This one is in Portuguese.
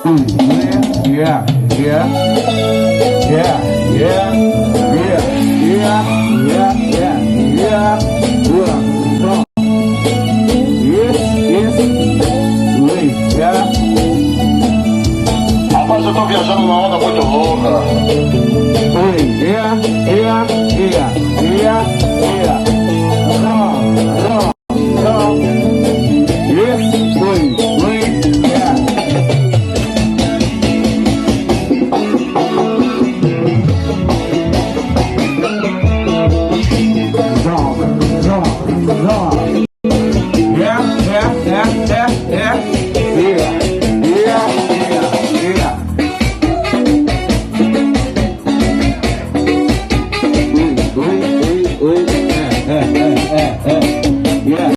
Yeah, yeah, yeah, yeah, yeah, yeah, yeah, yeah, yeah. Yes, yes, yeah. Rapaz, eu tô viajando numa onda muito louca. Yeah, yeah, yeah, yeah, yeah. Yes, yeah. Yeah, yeah, yeah, yeah, yeah.